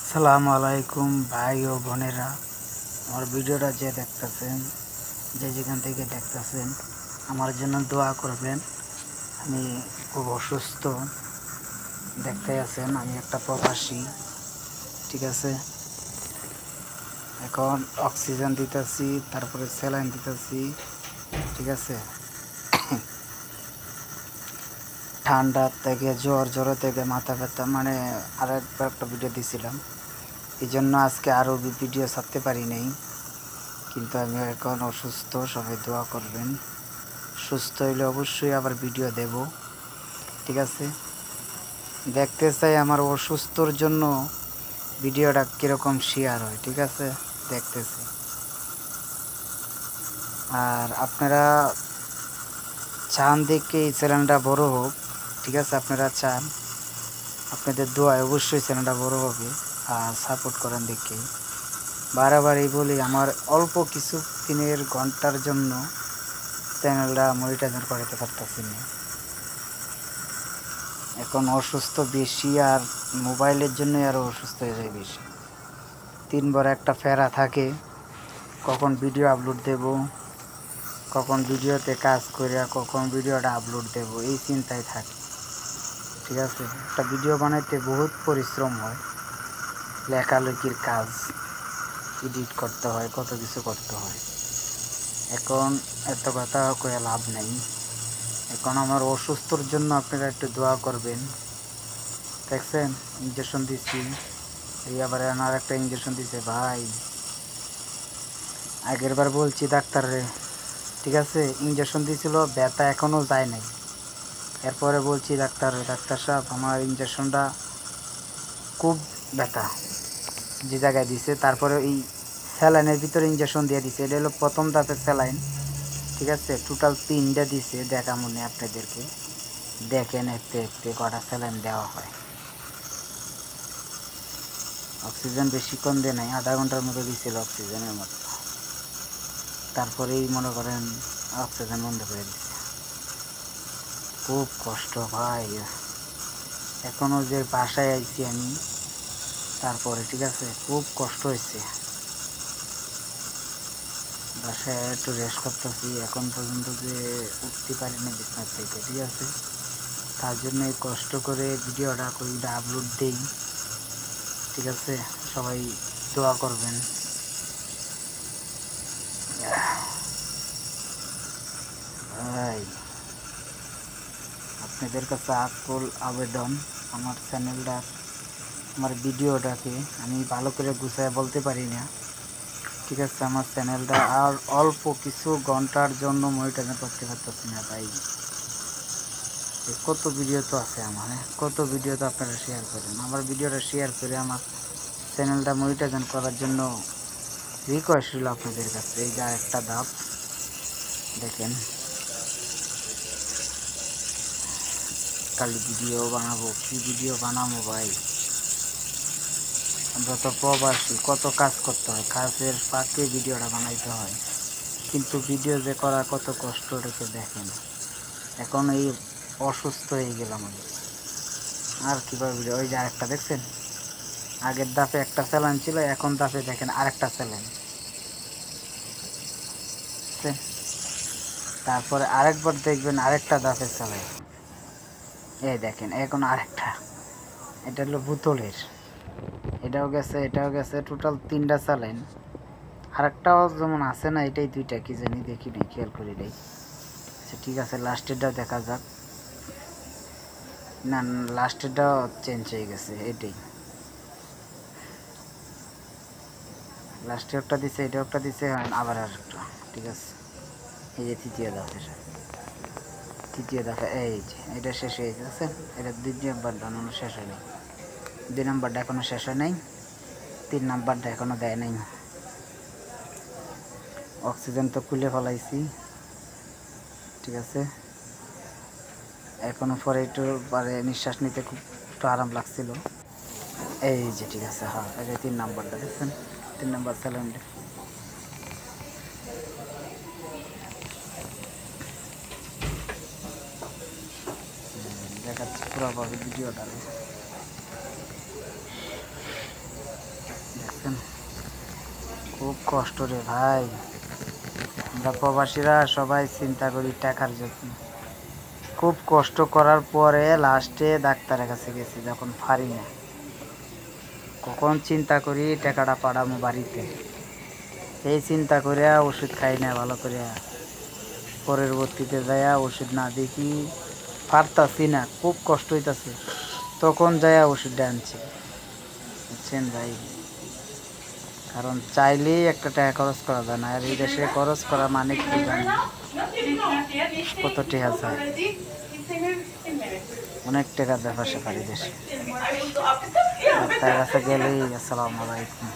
আসসালামু আলাইকুম ভাই ও বোনেরা, আমার ভিডিওটা যে দেখতেছেন, যে যেখান থেকে দেখতেছেন, আমার জন্য দোয়া করবেন। আমি খুব অসুস্থ, দেখতে আছেন আমি একটা প্রবাসী, ঠিক আছে। এখন অক্সিজেন দিতেছি, তারপরে স্যালাইন দিতেছি, ঠিক আছে। ঠান্ডা থেকে জ্বর থেকে মাথা ব্যথা, মানে আরেকবার একটা ভিডিও দিয়েছিলাম, এই জন্য আজকে আরও ভিডিও ছাড়তে পারি নাই। কিন্তু আমি এখন অসুস্থ, সবাই দোয়া করবেন। সুস্থ হইলে অবশ্যই আবার ভিডিও দেব, ঠিক আছে। দেখতে চাই আমার অসুস্থর জন্য ভিডিওটা কীরকম শেয়ার হয়, ঠিক আছে, দেখতেছি। আর আপনারা চান দেখে এই চ্যানেলটা বড় হোক, ঠিক আছে। আপনারা চান, আপনাদের দোয়ায় অবশ্যই চ্যানেলটা বড় হবে। আর সাপোর্ট করেন দেখে বারবারই বলি, আমার অল্প কিছু দিনের ঘন্টার জন্য চ্যানেলটা মনিটাইজেশন করাতে পারতেছি না। এখন অসুস্থ বেশি, আর মোবাইলের জন্যই আরও অসুস্থ হয়ে যায় বেশি। 3 বার একটা ফেরা থাকে, কখন ভিডিও আপলোড দেব, কখন ভিডিওতে কাজ করিয়া কখন ভিডিওটা আপলোড দেব, এই চিন্তায় থাকি, ঠিক আছে। একটা ভিডিও বানাইতে বহুত পরিশ্রম হয়, লেখালেখির কাজ, এডিট করতে হয়, কত কিছু করতে হয়। এখন এত কথা কয়ে লাভ নেই। এখন আমার অসুস্থর জন্য আপনারা একটু দোয়া করবেন। দেখছেন ইঞ্জেকশন দিচ্ছি, এই আবার আর একটা ইঞ্জেকশন দিছে ভাই। আগের বার বলছি ডাক্তাররে, ঠিক আছে, ইঞ্জেকশন দিয়েছিল, ব্যথা এখনও যায় নাই। এরপরে বলছি ডাক্তার সাহেব, আমার ইঞ্জেকশনটা খুব ব্যথা যে জায়গায় দিছে। তারপরে এই স্যালাইনের ভিতরে ইঞ্জেকশন দিয়ে দিছে, এটা হলো প্রথম ধাপের স্যালাইন, ঠিক আছে। টোটাল 3টা দিছে, দেখা মনে আপনাদেরকে, দেখেন একটু একটু কটা স্যালাইন দেওয়া হয়। অক্সিজেন বেশিক্ষণ দিয়ে নাই, আধা ঘন্টার মতো দিছিল অক্সিজেনের মতো। তারপরেই মনে করেন অক্সিজেন বন্ধ করে দিচ্ছে। খুব কষ্ট ভাই। এখনও যে বাসায় আইছি আমি, তারপরে ঠিক আছে, খুব কষ্ট হয়েছে। বাসায় একটু রেস্ট করতেছি, এখন পর্যন্ত যে উঠতে পারিনি বিছানা থেকে, ঠিক আছে। তার জন্য কষ্ট করে ভিডিওটা কইটা আপলোড দেই, ঠিক আছে। সবাই দোয়া করবেন। ভাই, আপনাদের কাছে আকুল আবেদন, আমার চ্যানেলটা, আমার ভিডিওটাকে আমি ভালো করে গুছায় বলতে পারি না, ঠিক আছে। আমার চ্যানেলটা আর অল্প কিছু ঘন্টার জন্য মনিটাইজেশন করতে পারতেছি না ভাই। কত ভিডিও তো আছে আমার, কত ভিডিও তো আপনারা শেয়ার করেন, আমার ভিডিওটা শেয়ার করে আমার চ্যানেলটা মনিটাইজেশন করার জন্য রিকোয়েস্ট রইল আপনাদের কাছে। এই যা একটা ধাপ দেখেন, খালি ভিডিও বানাবো, কি ভিডিও বানাবো ভাই। আমরা তো প্রবাসী, কত কাজ করতে হয়, কাজের ফাঁকে ভিডিওটা বানাইতে হয়, কিন্তু ভিডিও যে করা কত কষ্ট রেখে দেখেন। এখন এই অসুস্থ হয়ে গেলাম আমি, আর কীভাবে ভিডিও। ওই যে আরেকটা দেখছেন, আগের ধাপে একটা স্যালাইন ছিল, এখন ধাপে দেখেন আরেকটা স্যালাইন, তারপরে আরেকবার দেখবেন আরেকটা ধাপের স্যালাইন, এই দেখেন এখন আরেকটা। এটা হলো বোতলের, এটাও গেছে, টোটাল 3টা স্যালাইন। আরেকটাও যেমন আছে না, এটাই 2টা, কি জানি দেখি নাই, খেয়াল করি নাই। আচ্ছা ঠিক আছে, লাস্টেরটাও দেখা যাক। না, লাস্টেরটাও চেঞ্জ হয়ে গেছে, এটাই লাস্টে একটা দিছে, এটা একটা দিছে, আবার আরেকটা, ঠিক আছে। এই যে তৃতীয় ধাপে এই যে এটা শেষ হয়ে গেছে। এটা 2 নাম্বারটা এখনো শেষ হয় নাই, 2 নাম্বারটা এখনো শেষ হয় নাই, 3 নাম্বারটা এখনো দেয় নাই। অক্সিজেন তো খুলে ফেলাইছি, ঠিক আছে। এখনো পরে একটু পরে নিঃশ্বাস নিতে খুব একটু আরাম লাগছিল। এই যে ঠিক আছে, হ্যাঁ, এই যে 3 নাম্বারটা দেখছেন, 3 নাম্বার স্যালাইনটা। দেখাচ্ছি পুরোভাবে ভিডিওটা। খুব কষ্ট রে ভাই। আমরা প্রবাসীরা সবাই চিন্তা করি টাকার জন্য। খুব কষ্ট করার পরে লাস্টে ডাক্তারের কাছে গেছি যখন পারি না, কখন চিন্তা করি টাকাটা পাঠাবো বাড়িতে। এই চিন্তা করিয়া ওষুধ খাই না ভালো করিয়া, পরবর্তীতে যাইয়া ওষুধ না দেখি পারতাছি না, খুব কষ্ট হইতাছে, তখন যাইয়া ওষুধটা আনছি, বুঝছেন ভাই। কারণ চাইলেই একটা টাকা খরচ করা যায় না, আর এই দেশে খরচ করা মানে কি জানি কত টাকা যায়, অনেক টাকার ব্যাপার স্যাপার এই দেশে। ডাক্তারের কাছে গেলেই আসসালামু আলাইকুম।